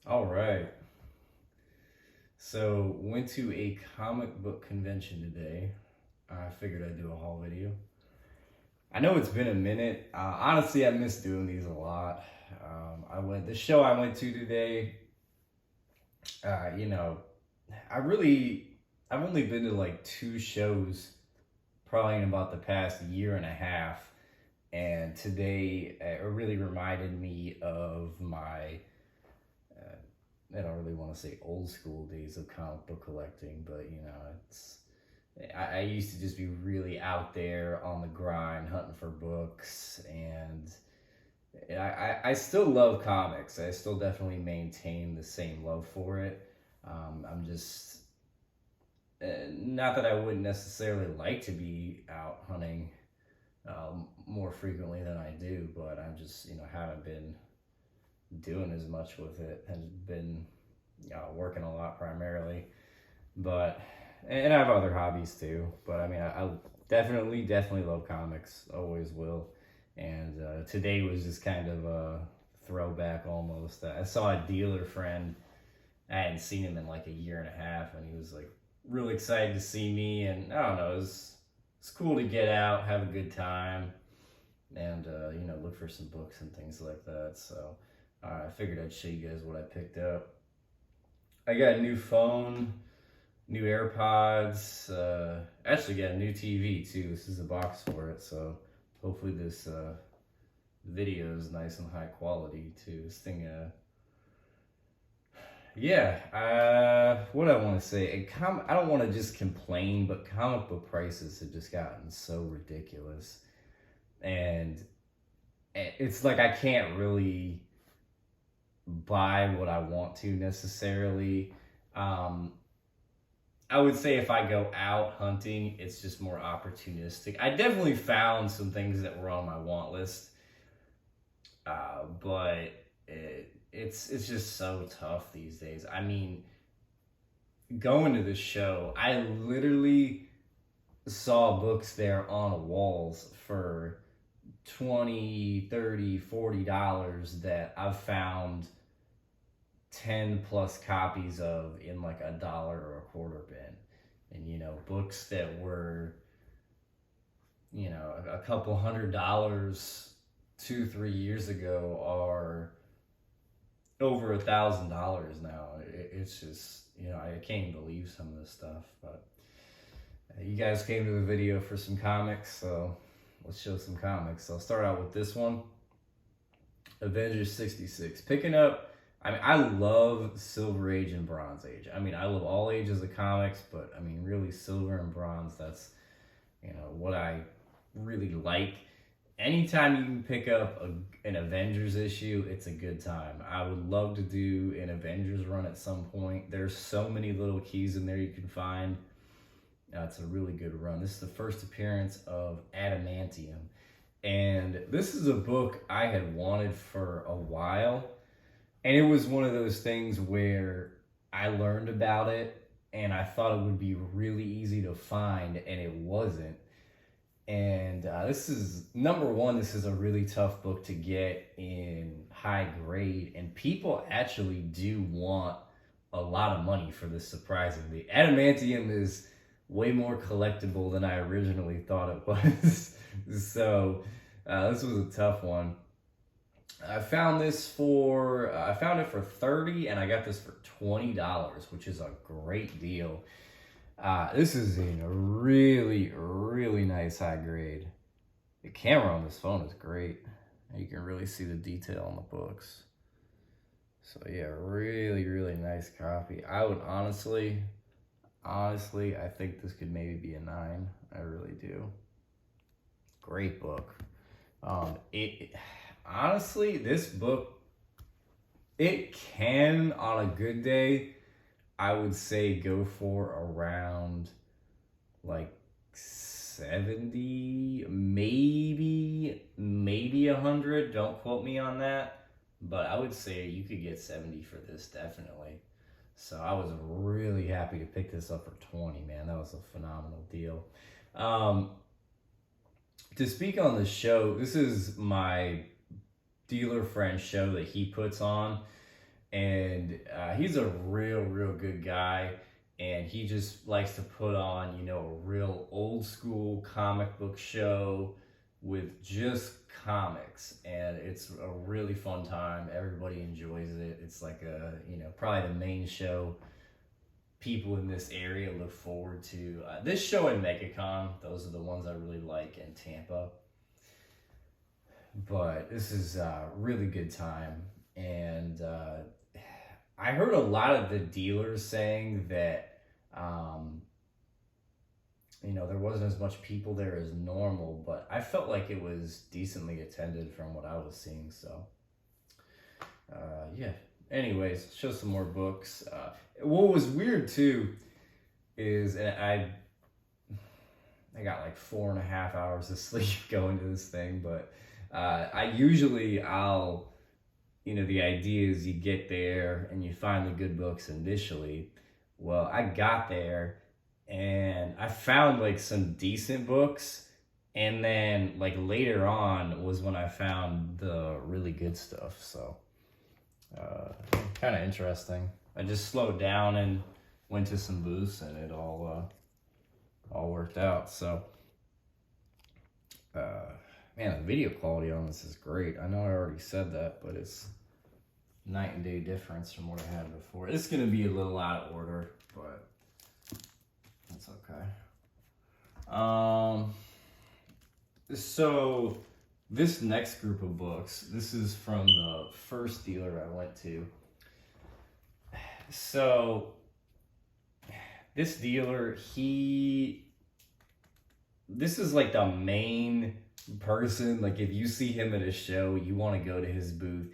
All right. So, went to a comic book convention today. I figured I'd do a haul video. I know it's been a minute. Honestly, I miss doing these a lot. The show I went to today. Uh, you know, I really, I've only been to like two shows, probably in about the past year and a half. And today, it really reminded me of my I don't really want to say old school days of comic book collecting, but I used to just be really out there on the grind hunting for books, and I still love comics. I still definitely maintain the same love for it. I'm just not that I wouldn't necessarily like to be out hunting more frequently than I do, but I'm just haven't been doing as much with it. Has been working a lot primarily, but and I have other hobbies too. But I mean, I definitely love comics. Always will. And today was just kind of a throwback almost. I saw a dealer friend. I hadn't seen him in like a year and a half, and he was like really excited to see me. And I don't know, it's cool to get out, have a good time, and look for some books and things like that. So I figured I'd show you guys what I picked up. I got a new phone, new AirPods. Actually, got a new TV too. This is a box for it, so hopefully this video is nice and high quality too. This thing, what I want to say, I don't want to just complain, but comic book prices have just gotten so ridiculous, and it's like I can't really buy what I want to necessarily. I would say if I go out hunting, it's just more opportunistic. I definitely found some things that were on my want list, but it's just so tough these days. I mean, going to the show, I literally saw books there on walls for $20, $30, $40 that I've found 10 plus copies of in like $1 or a quarter bin. And books that were a couple $100 2-3 years ago are over $1,000 now. It's just I can't even believe some of this stuff. But you guys came to the video for some comics, so let's show some comics. I'll start out with this one, Avengers 66. Picking up, I mean, I love Silver Age and Bronze Age. I mean, I love all ages of comics, but I mean, really, Silver and Bronze, that's, what I really like. Anytime you can pick up an Avengers issue, it's a good time. I would love to do an Avengers run at some point. There's so many little keys in there you can find. It's a really good run. This is the first appearance of Adamantium. And this is a book I had wanted for a while. And it was one of those things where I learned about it and I thought it would be really easy to find, and it wasn't. And this is, number one, this is a really tough book to get in high grade. And people actually do want a lot of money for this, surprisingly. Adamantium is way more collectible than I originally thought it was. So this was a tough one. I found it for $30, and I got this for $20, which is a great deal. This is in a really nice high grade. The camera on this phone is great. You can really see the detail on the books. So yeah, really nice copy. I would honestly, I think this could maybe be a 9. I really do. Great book. Honestly, this book, it can, on a good day, I would say go for around like 70, maybe 100. Don't quote me on that, but I would say you could get 70 for this, definitely. So I was really happy to pick this up for 20, man. That was a phenomenal deal. To speak on the show, this is my dealer friend show that he puts on. And he's a real good guy, and he just likes to put on, you know, a real old school comic book show with just comics, and it's a really fun time. Everybody enjoys it. It's like a, you know, probably the main show people in this area look forward to. This show and MegaCon, those are the ones I really like in Tampa. But this is a really good time. And I heard a lot of the dealers saying that, you know, there wasn't as much people there as normal, but I felt like it was decently attended from what I was seeing. So, yeah. Anyways, show some more books. What was weird too is, and I got like 4.5 hours of sleep going to this thing, but I'll, you know, the idea is you get there and you find the good books initially. Well, I got there and I found like some decent books, and then like later on was when I found the really good stuff. So kind of interesting. I just slowed down and went to some booths, and it all worked out. So man, the video quality on this is great. I know I already said that, but it's night and day difference from what I had before. It's gonna be a little out of order, but that's okay. So this next group of books, this is from the first dealer I went to. So this dealer, this is like the main person. Like if you see him at a show, you want to go to his booth.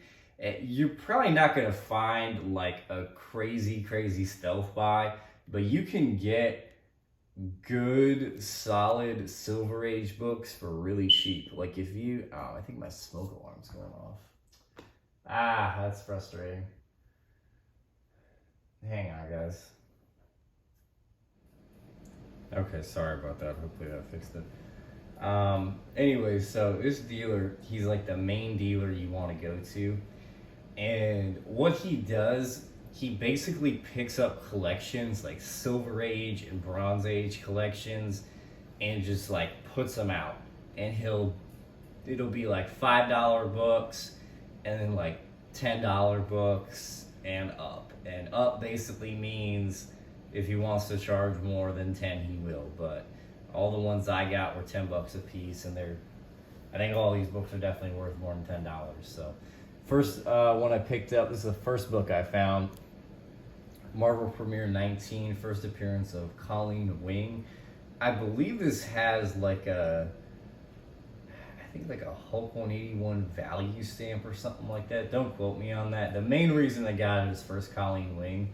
You're probably not going to find like a crazy stealth buy, but you can get good, solid Silver Age books for really cheap. Like if you, I think my smoke alarm's going off. That's frustrating. Hang on, guys. Okay, sorry about that. Hopefully that fixed it. Anyway, so this dealer, he's like the main dealer you want to go to. And what he does, he basically picks up collections like Silver Age and Bronze Age collections and just like puts them out. And it'll be like $5 books and then like $10 books and up. And up basically means if he wants to charge more than 10, he will. But all the ones I got were $10 a piece, and I think all these books are definitely worth more than $10. So first one I picked up, this is the first book I found. Marvel Premiere 19, first appearance of Colleen Wing. I believe this has like a Hulk 181 value stamp or something like that. Don't quote me on that. The main reason I got it is first Colleen Wing.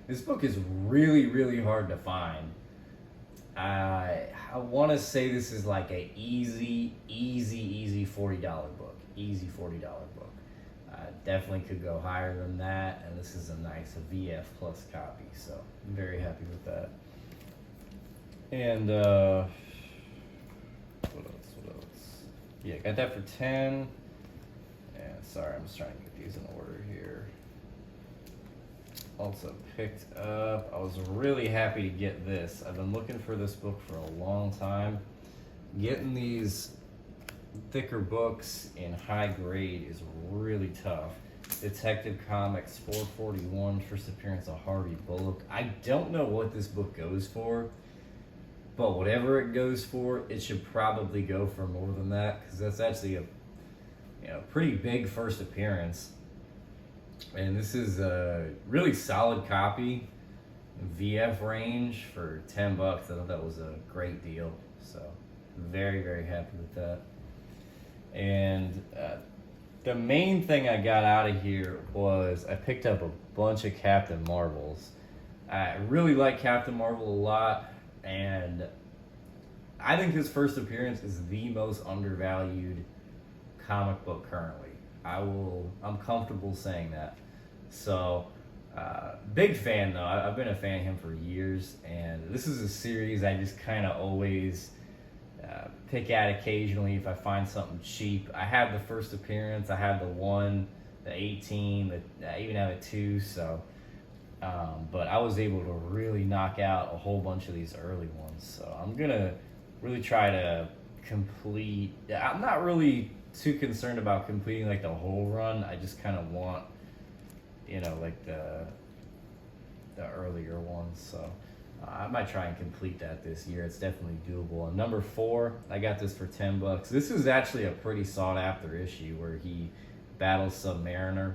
This book is really hard to find. I want to say this is like a easy $40 book. Easy $40 book. Definitely could go higher than that, and this is a nice VF Plus copy, so I'm very happy with that. And what else? Yeah, got that for 10. And sorry, I'm just trying to get these in order here. Also picked up, I was really happy to get this. I've been looking for this book for a long time. Getting these thicker books in high grade is really tough. Detective Comics 441, first appearance of Harvey, Bullock. I don't know what this book goes for, but whatever it goes for, it should probably go for more than that, because that's actually a pretty big first appearance. And this is a really solid copy, VF range for $10. I thought that was a great deal, so very happy with that. And the main thing I got out of here was I picked up a bunch of Captain Marvels. I really like Captain Marvel a lot, and I think his first appearance is the most undervalued comic book currently. I'm comfortable saying that. So, big fan though. I've been a fan of him for years, and this is a series I just kind of always pick at occasionally if I find something cheap. I have the first appearance. I have the one the 18, I even have a 2, so. But I was able to really knock out a whole bunch of these early ones. So I'm going to really try to complete. I'm not really too concerned about completing like the whole run. I just kind of want, like the earlier ones. So I might try and complete that this year. It's definitely doable. And number 4, I got this for $10. This is actually a pretty sought after issue where he battles Submariner.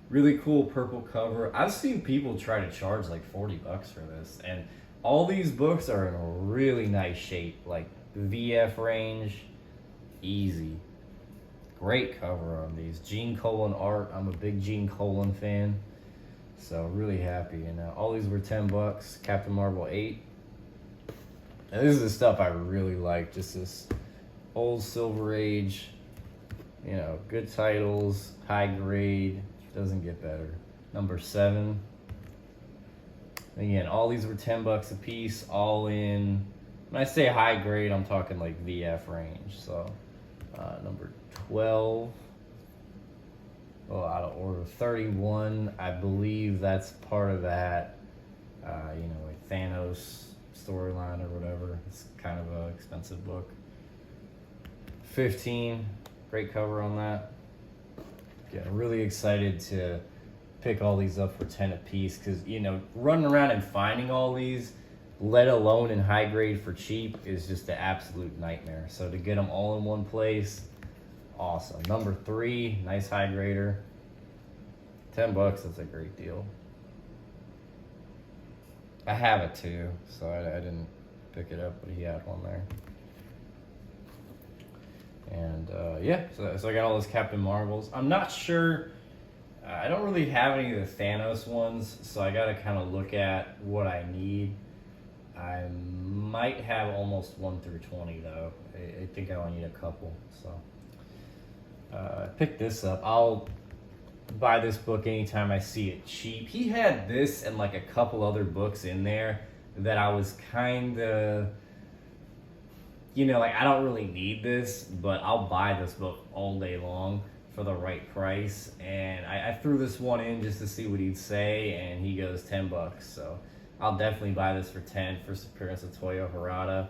Really cool purple cover. I've seen people try to charge like $40 for this, and all these books are in a really nice shape, like VF range, easy. Great cover on these. Gene Colan art. I'm a big Gene Colan fan, so really happy. And all these were $10. Captain Marvel 8. And this is the stuff I really like. Just this old Silver Age, good titles, high grade. Doesn't get better. Number 7. Again, all these were $10 a piece, all in. When I say high grade, I'm talking like VF range. So, number 12. Out of order. 31. I believe that's part of that. Like Thanos storyline or whatever. It's kind of an expensive book. 15. Great cover on that. Yeah, really excited to pick all these up for 10 a piece because, running around and finding all these, let alone in high grade for cheap, is just an absolute nightmare. So to get them all in one place, awesome. Number 3, nice high grader. $10, that's a great deal. I have it too, so I didn't pick it up, but he had one there. And so I got all those Captain Marvels. I'm not sure. I don't really have any of the Thanos ones, so I got to kind of look at what I need. I might have almost 1 through 20 though. I think I only need a couple. So I picked this up. I'll buy this book anytime I see it cheap. He had this and like a couple other books in there that I was kind of. I don't really need this, but I'll buy this book all day long for the right price. And I threw this one in just to see what he'd say, and he goes $10. So I'll definitely buy this for 10. First appearance of Toyo Harada.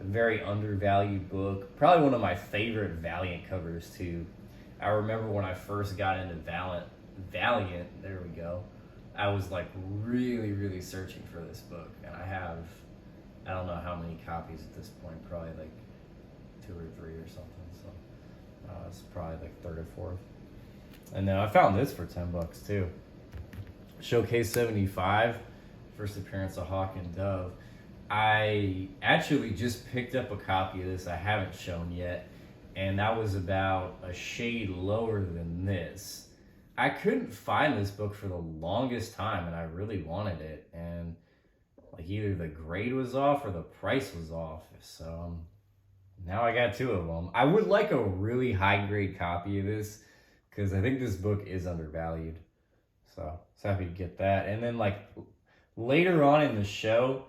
A very undervalued book. Probably one of my favorite Valiant covers, too. I remember when I first got into Valiant, there we go. I was like really, really searching for this book, and I don't know how many copies at this point, probably like 2 or 3 or something. So it's probably like 3rd or 4th. And then I found this for $10 too. Showcase 75, first appearance of Hawk and Dove. I actually just picked up a copy of this I haven't shown yet, and that was about a shade lower than this. I couldn't find this book for the longest time, and I really wanted it, and like either the grade was off or the price was off. So now I got 2 of them. I would like a really high grade copy of this because I think this book is undervalued. So happy to get that. And then like later on in the show,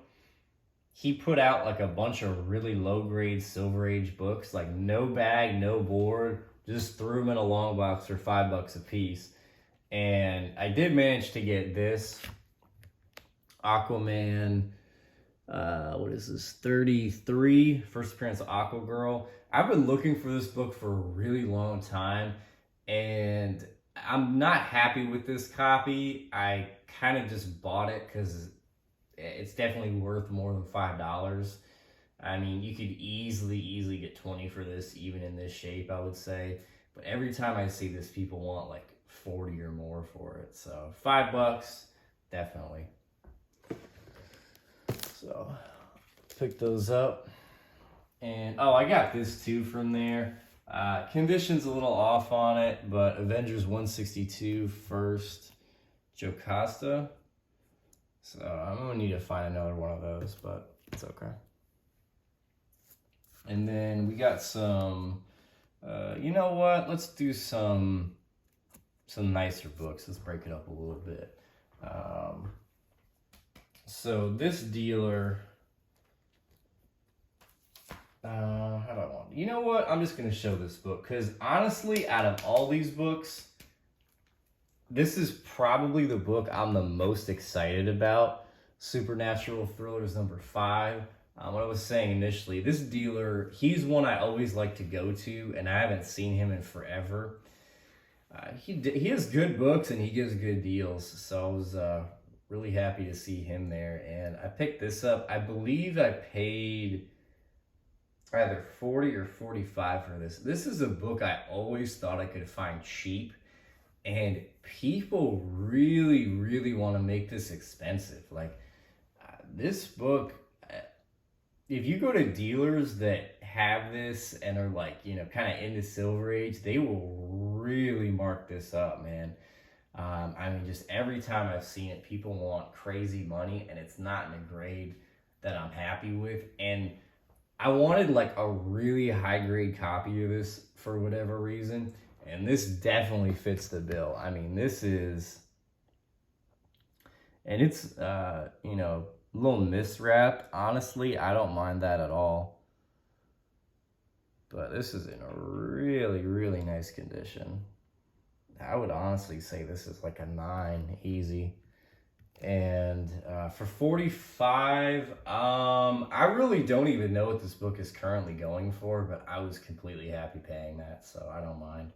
he put out like a bunch of really low grade Silver Age books, like no bag, no board, just threw them in a long box for $5 a piece. And I did manage to get this. Aquaman, what is this, 33, first appearance of Aqua Girl. I've been looking for this book for a really long time, and I'm not happy with this copy. I kind of just bought it because it's definitely worth more than $5. I mean, you could easily get 20 for this, even in this shape, I would say. But every time I see this, people want like 40 or more for it. So $5, definitely. So pick those up. And I got this too from there. Condition's a little off on it, but Avengers 162 first, Jocasta. So I'm gonna need to find another one of those, but it's okay. And then we got some, you know what? Let's do some nicer books. Let's break it up a little bit. So this dealer, how do I want? You know what? I'm just gonna show this book because honestly, out of all these books, this is probably the book I'm the most excited about. Supernatural Thrillers #5. What I was saying initially, this dealer, he's one I always like to go to, and I haven't seen him in forever. He has good books and he gives good deals, so I was really happy to see him there. And I picked this up. I believe I paid either 40 or 45 for this. This is a book I always thought I could find cheap, and people really, really want to make this expensive. Like this book, if you go to dealers that have this and are like, kind of into Silver Age, they will really mark this up, man. I mean, just every time I've seen it, people want crazy money, and it's not in a grade that I'm happy with. And I wanted like a really high grade copy of this for whatever reason, and this definitely fits the bill. I mean, this is, and it's, a little miswrapped. Honestly, I don't mind that at all. But this is in a really, really nice condition. I would honestly say this is like a 9, easy. And for 45, I really don't even know what this book is currently going for, but I was completely happy paying that, so I don't mind.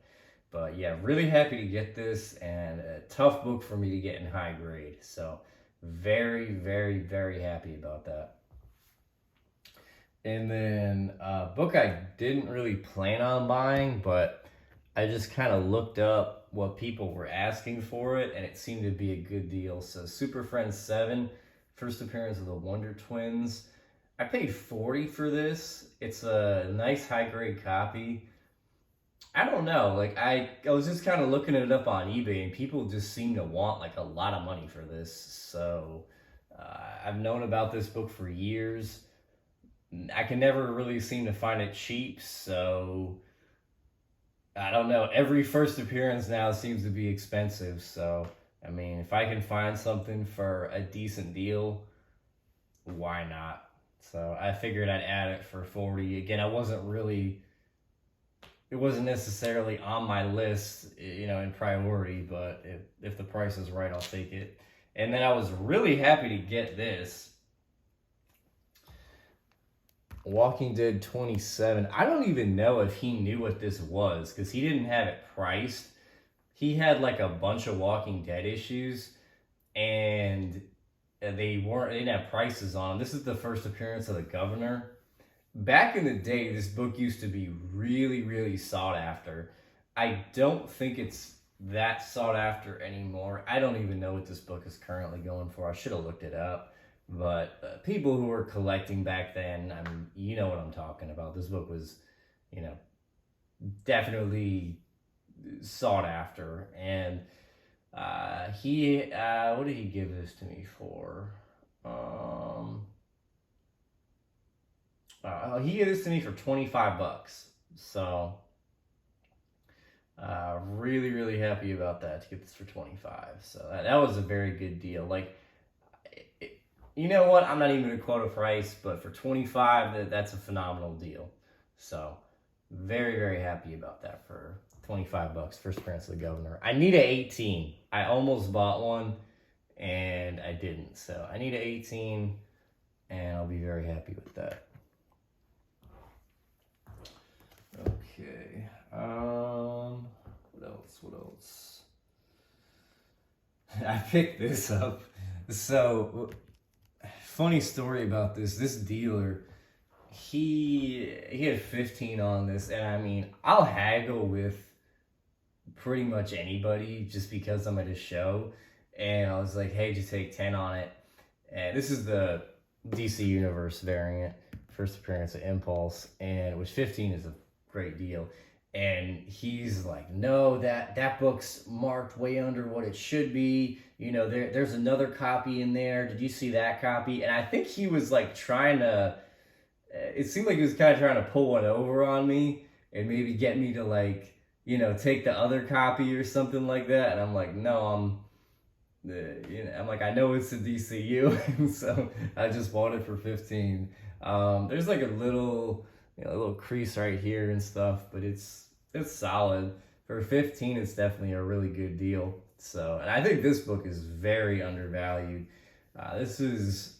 But yeah, really happy to get this, and a tough book for me to get in high grade. So very, very, very happy about that. And then a book I didn't really plan on buying, but I just kind of looked up what people were asking for it, and it seemed to be a good deal. So Super Friends 7, first appearance of the Wonder Twins. I paid 40 for this. It's a nice high grade copy. I don't know, like I was just kind of looking it up on eBay, and people just seem to want like a lot of money for this. So I've known about this book for years. I can never really seem to find it cheap, so I don't know. Every first appearance now seems to be expensive, so I mean, if I can find something for a decent deal, why not? So I figured I'd add it for 40. Again, it wasn't necessarily on my list, in priority, but if the price is right, I'll take it. And then I was really happy to get this. Walking Dead 27. I don't even know if he knew what this was, because he didn't have it priced. He had like a bunch of Walking Dead issues, and they didn't have prices on them. This is the first appearance of the Governor. Back in the day, this book used to be really, really sought after. I don't think it's that sought after anymore. I don't even know what this book is currently going for. I should have looked it up. But people who were collecting back then, I mean, you know what I'm talking about. This book was, definitely sought after. And what did he give this to me for? He gave this to me for $25. So really, really happy about that, to get this for 25. So that was a very good deal. Like, you know what? I'm not even going to quote a price, but for 25, that's a phenomenal deal. So very, very happy about that for $25. First appearance of the Governor. I need an 18. I almost bought one, and I didn't. So I need an 18, and I'll be very happy with that. Okay. What else? I picked this up. So, funny story about this dealer, he had 15 on this, and I mean, I'll haggle with pretty much anybody just because I'm at a show. And I was like, hey, just take 10 on it. And this is the DC Universe variant, first appearance of Impulse, and it was 15 is a great deal. And he's like, no, that book's marked way under what it should be. There's another copy in there. Did you see that copy? And I think he was like trying to, it seemed like he was kind of trying to pull one over on me and maybe get me to like, take the other copy or something like that. And I'm like, no, I'm like, I know it's a DCU. So I just bought it for 15. There's like a little crease right here and stuff, but it's solid. For 15, it's definitely a really good deal. So, and I think this book is very undervalued. There's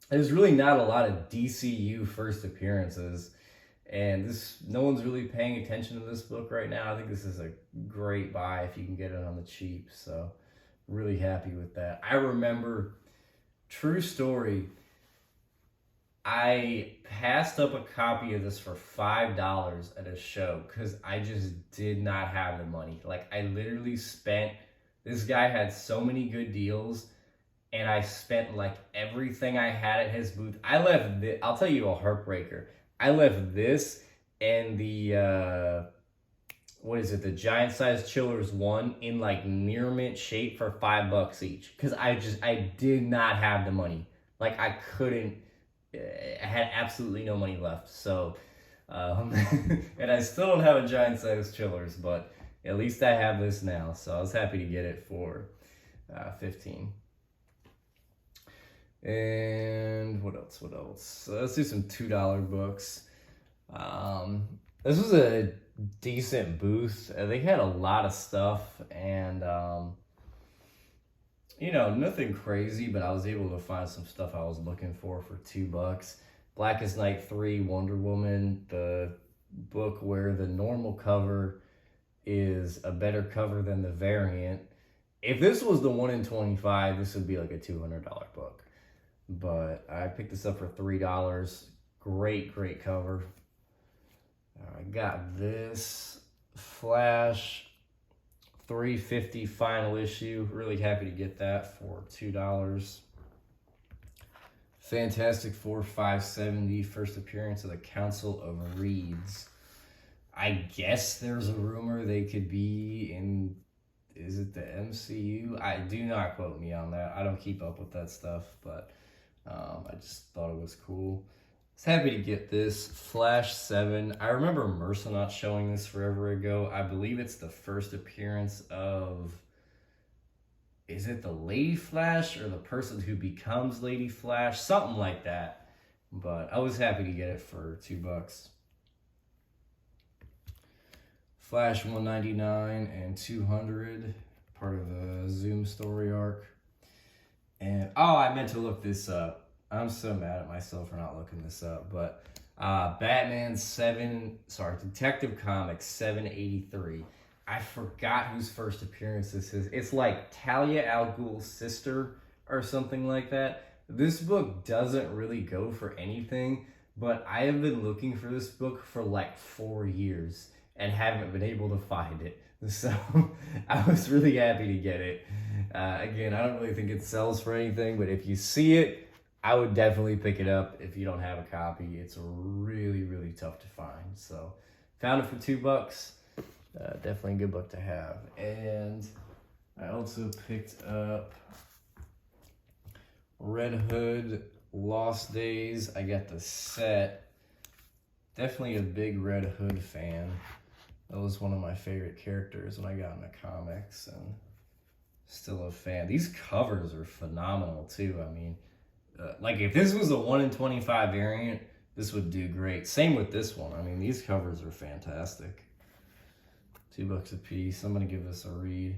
really not a lot of DCU first appearances, and no one's really paying attention to this book right now. I think this is a great buy if you can get it on the cheap. So, really happy with that. I remember, true story, I passed up a copy of this for $5 at a show because I just did not have the money. Like, I literally this guy had so many good deals, and I spent like everything I had at his booth. I'll tell you a heartbreaker. I left this and the the giant size chillers 1 in like near mint shape for $5 each. Cause I did not have the money. Like I had absolutely no money left. So, and I still don't have a giant size chillers, but at least I have this now. So I was happy to get it for 15. And what else? Let's do some $2 books. This was a decent booth. They had a lot of stuff, and nothing crazy, but I was able to find some stuff I was looking for $2. Blackest Night 3, Wonder Woman, the book where the normal cover is a better cover than the variant. If this was the 1 in 25, this would be like a $200 book. But I picked this up for $3. Great cover. I got this Flash 350 final issue. Really happy to get that for $2. Fantastic Four 570, first appearance of the Council of Reeds. I guess there's a rumor they could be in, is it the MCU? Do not quote me on that. I don't keep up with that stuff, but I just thought it was cool. I was happy to get this. Flash 7. I remember Mercenot showing this forever ago. I believe it's the first appearance of, is it the Lady Flash or the person who becomes Lady Flash? Something like that. But I was happy to get it for $2. Flash 199 and 200, part of the Zoom story arc. And, I meant to look this up. I'm so mad at myself for not looking this up. But Detective Comics 783. I forgot whose first appearance this is. It's like Talia al Ghul's sister or something like that. This book doesn't really go for anything, but I have been looking for this book for like 4 years and haven't been able to find it. So I was really happy to get it. Again, I don't really think it sells for anything, but if you see it, I would definitely pick it up if you don't have a copy. It's really tough to find. So found it for $2. Definitely a good book to have. And I also picked up Red Hood Lost Days. I got the set. Definitely a big Red Hood fan. That was one of my favorite characters when I got into comics, and still a fan. These covers are phenomenal too. I mean, like if this was a 1 in 25 variant, this would do great. Same with this one. I mean, these covers are fantastic. $2 a piece. I'm gonna give this a read.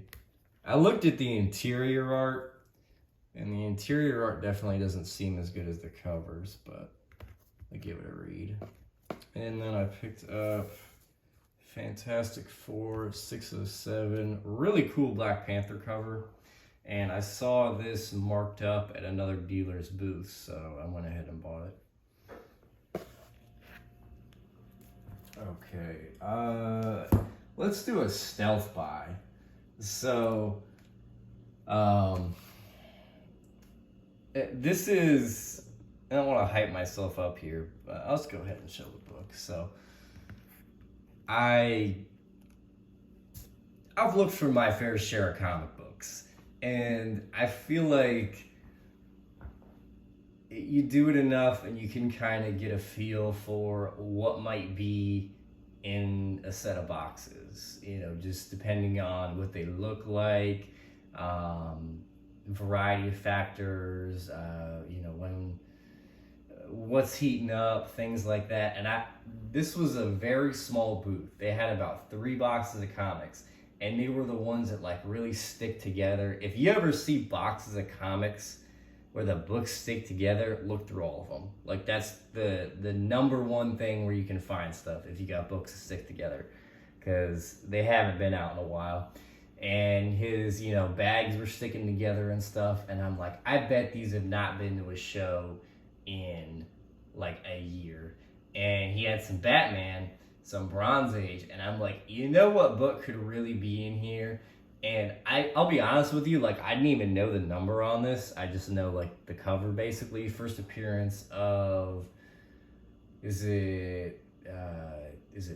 I looked at the interior art, and the interior art definitely doesn't seem as good as the covers, but I give it a read. And then I picked up Fantastic Four 607, really cool Black Panther cover, and I saw this marked up at another dealer's booth, so I went ahead and bought it. Okay, let's do a stealth buy. So, this is, I don't want to hype myself up here, but I'll just go ahead and show the book. So, I've looked for my fair share of comic books, and I feel like you do it enough and you can kind of get a feel for what might be in a set of boxes, just depending on what they look like, variety of factors, what's heating up, things like that. And this was a very small booth. They had about 3 boxes of comics, and they were the ones that like really stick together. If you ever see boxes of comics where the books stick together, look through all of them. Like that's the number one thing where you can find stuff if you got books that stick together, because they haven't been out in a while. And his, bags were sticking together and stuff. And I'm like, I bet these have not been to a show in like a year. And he had some Batman, some Bronze Age. And I'm like, you know what book could really be in here? And I'll be honest with you, like, I didn't even know the number on this. I just know, like, the cover, basically. First appearance of, is it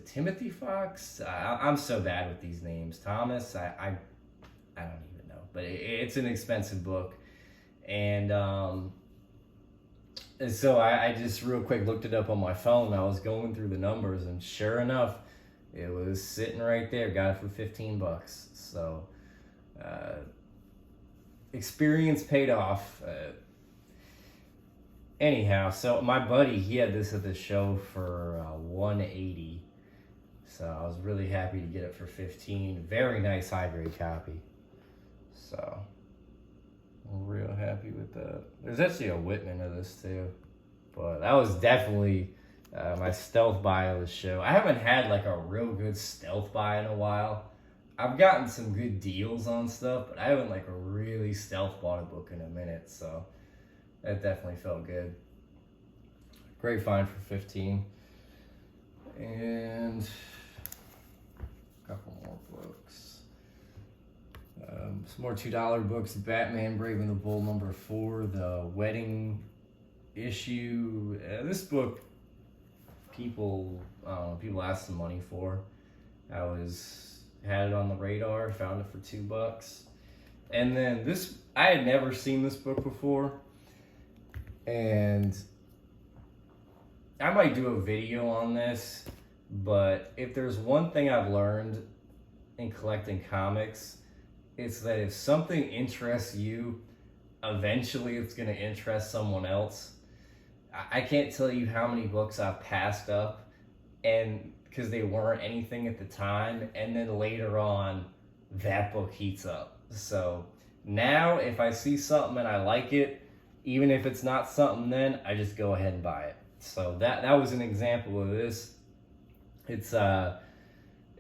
Timothy Fox? I'm so bad with these names. Thomas? I don't even know. But it's an expensive book. And so I just real quick looked it up on my phone. I was going through the numbers, and sure enough, it was sitting right there. Got it for $15. So experience paid off. Anyhow, so my buddy, he had this at the show for $180. So I was really happy to get it for $15. Very nice high grade copy. So I'm real happy with that. There's actually a Whitman of this too, but that was definitely my stealth buy of the show. I haven't had like a real good stealth buy in a while. I've gotten some good deals on stuff, but I haven't like really stealth bought a book in a minute, so that definitely felt good. Great find for $15. And a couple more books. Some more $2 books. Batman Brave and the Bold #4, the wedding issue. This book, people asked some money for. Had it on the radar, found it for $2. And then this, I had never seen this book before. And I might do a video on this, but if there's one thing I've learned in collecting comics, it's that if something interests you, eventually it's going to interest someone else. I can't tell you how many books I've passed up, and because they weren't anything at the time, and then later on, that book heats up. So now, if I see something and I like it, even if it's not something then, I just go ahead and buy it. So that was an example of this. It's at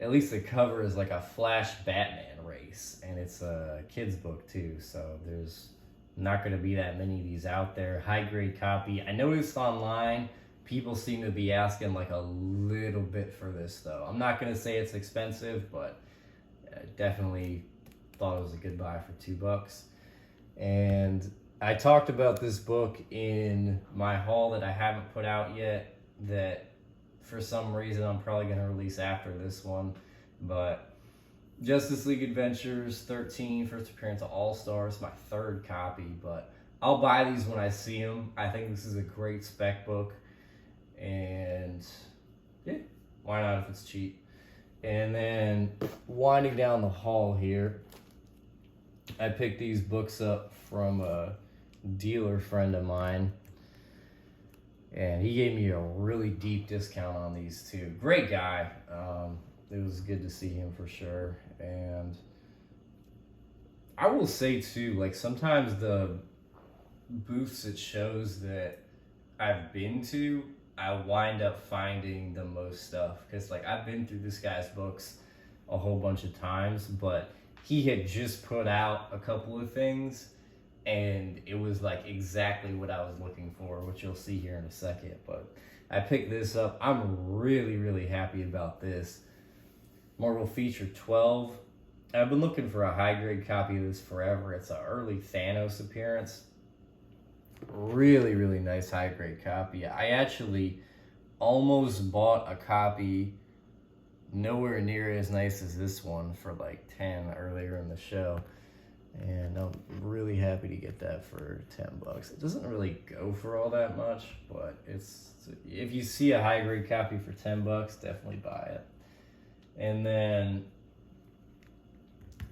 least the cover is like a Flash Batman race, and it's a kid's book too, so there's not going to be that many of these out there. High grade copy. I noticed online people seem to be asking like a little bit for this though. I'm not going to say it's expensive, but definitely thought it was a good buy for $2. And I talked about this book in my haul that I haven't put out yet, that for some reason I'm probably going to release after this one. But Justice League Adventures 13, first appearance of All-Stars, my third copy, but I'll buy these when I see them. I think this is a great spec book, and yeah, why not if it's cheap? And then winding down the haul here, I picked these books up from a dealer friend of mine, and he gave me a really deep discount on these too. Great guy. It was good to see him for sure. And I will say too, like sometimes the booths at shows that I've been to, I wind up finding the most stuff, because like I've been through this guy's books a whole bunch of times, but he had just put out a couple of things and it was like exactly what I was looking for, which you'll see here in a second. But I picked this up. I'm really happy about this. Marvel Feature 12. I've been looking for a high grade copy of this forever. It's an early Thanos appearance. Really nice high grade copy. I actually almost bought a copy nowhere near as nice as this one for like 10 earlier in the show, and I'm really happy to get that for $10. It doesn't really go for all that much, but it's, if you see a high grade copy for $10, definitely buy it. And then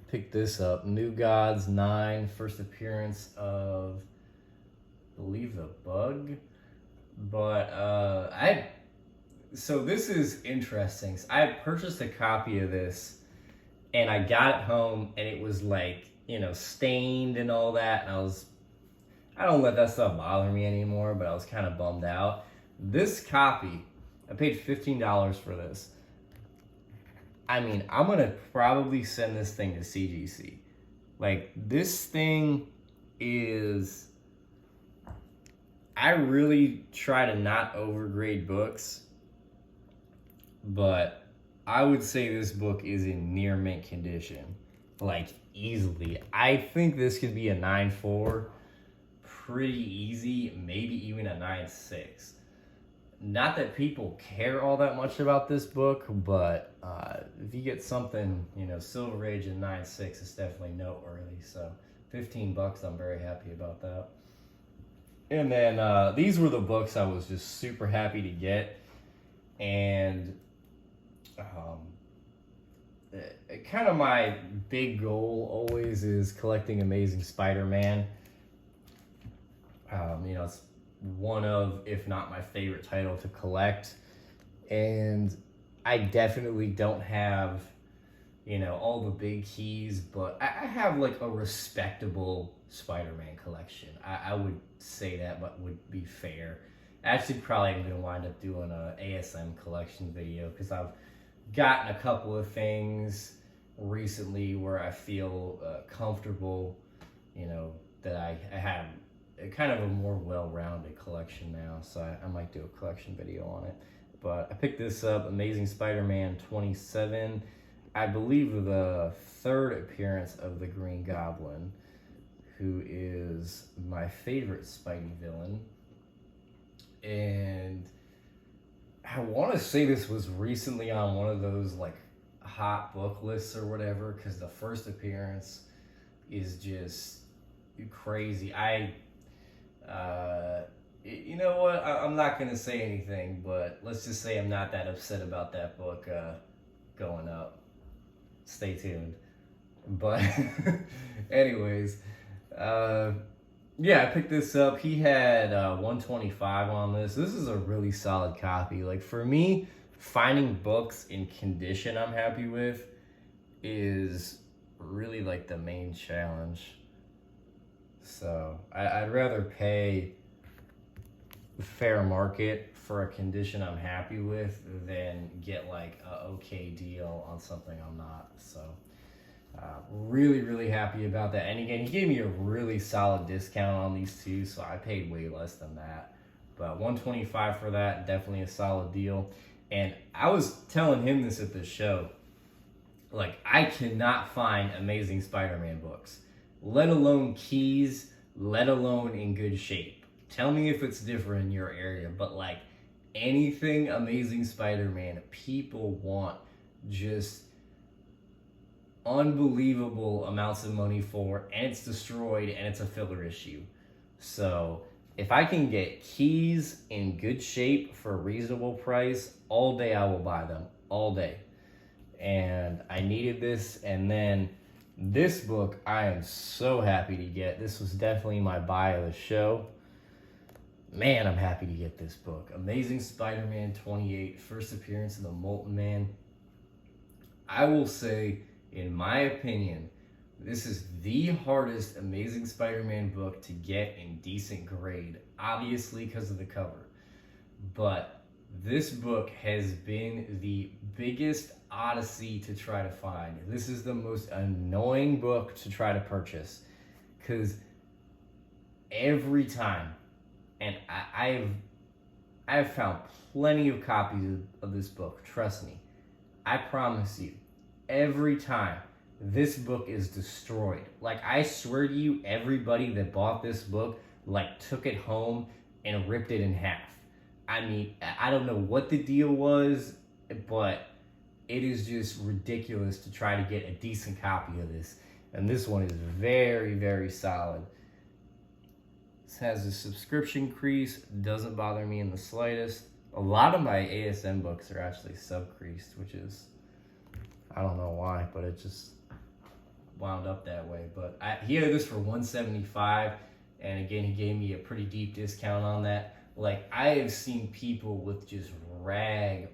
pick this up, New Gods 9, first appearance of, I believe, the Bug. But so this is interesting. I purchased a copy of this, And I got it home, and it was like, stained and all that. And I don't let that stuff bother me anymore, but I was kind of bummed out. This copy, I paid $15 for this. I mean, I'm going to probably send this thing to CGC. Like, this thing is... I really try to not overgrade books, but I would say this book is in near mint condition. Like, easily. I think this could be a 9.4. Pretty easy, maybe even a 9.6. Not that people care all that much about this book, but if you get something, Silver Age and 9.6, it's definitely noteworthy. So $15, I'm very happy about that. And then these were the books I was just super happy to get. And kind of my big goal always is collecting Amazing Spider-Man. It's one of, if not my favorite title to collect. And I definitely don't have, all the big keys, but I have like a respectable Spider-Man collection. I would say that, but would be fair. Actually, probably I'm going to wind up doing an ASM collection video because I've gotten a couple of things recently where I feel comfortable, that I have kind of a more well-rounded collection now, so I might do a collection video on it. But I picked this up, Amazing Spider-Man 27, I believe the third appearance of the Green Goblin, who is my favorite Spidey villain. And I want to say this was recently on one of those like hot book lists or whatever, because the first appearance is just crazy. You know what? I'm not going to say anything, but let's just say I'm not that upset about that book going up. Stay tuned. But anyways, yeah, I picked this up. He had 125 on this. This is a really solid copy. Like, for me, finding books in condition I'm happy with is really like the main challenge. So I'd rather pay fair market for a condition I'm happy with than get like a okay deal on something I'm not. So really, really happy about that. And again, he gave me a really solid discount on these two, so I paid way less than that. But $125 for that, definitely a solid deal. And I was telling him this at the show. Like, I cannot find Amazing Spider-Man books, let alone keys, let alone in good shape. Tell me if it's different in your area, but like anything Amazing Spider-Man, people want just unbelievable amounts of money for, and it's destroyed, and it's a filler issue. So if I can get keys in good shape for a reasonable price, all day I will buy them, all day. And I needed this, and then this book I am so happy to get. This was definitely my buy of the show. Man, I'm happy to get this book. Amazing Spider-Man 28, first appearance of the Molten Man. I will say, in my opinion, this is the hardest Amazing Spider-Man book to get in decent grade, obviously because of the cover. But this book has been the biggest odyssey to try to find. This is the most annoying book to try to purchase, because every time, and I have found plenty of copies of this book, trust me, I promise you, every time this book is destroyed. Like, I swear to you, everybody that bought this book like took it home and ripped it in half. I mean, I don't know what the deal was, but it is just ridiculous to try to get a decent copy of this. And this one is very, very solid. This has a subscription crease, doesn't bother me in the slightest. A lot of my ASM books are actually sub-creased, which is, I don't know why, but it just wound up that way. But he had this for $175, and again, he gave me a pretty deep discount on that. Like, I have seen people with just rag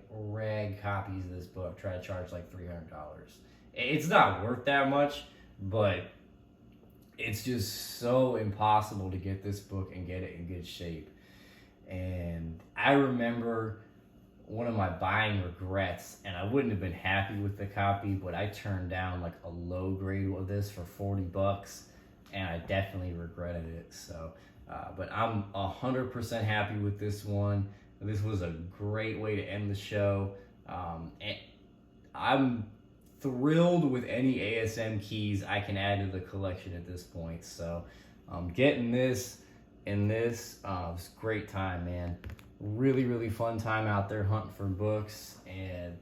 copies of this book try to charge like $300. It's not worth that much, but it's just so impossible to get this book and get it in good shape. And I remember one of my buying regrets, and I wouldn't have been happy with the copy, but I turned down like a low grade of this for $40, and I definitely regretted it. So, but I'm 100% happy with this one. This was a great way to end the show. And I'm thrilled with any ASM keys I can add to the collection at this point. So, getting this and this was a great time, man. Really fun time out there hunting for books, and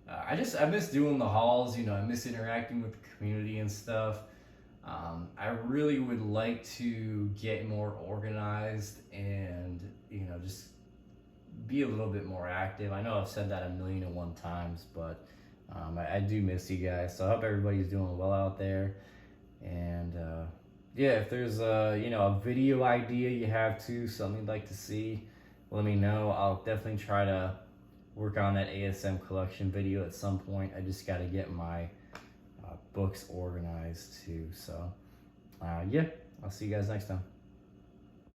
I miss doing the hauls. You know, I miss interacting with the community and stuff. I really would like to get more organized and, you know, just be a little bit more active. I know I've said that 1,000,001 times, but I do miss you guys. So I hope everybody's doing well out there. And yeah, if there's a video idea you have too, something you'd like to see, let me know. I'll definitely try to work on that ASM collection video at some point. I just got to get my books organized too. So yeah, I'll see you guys next time.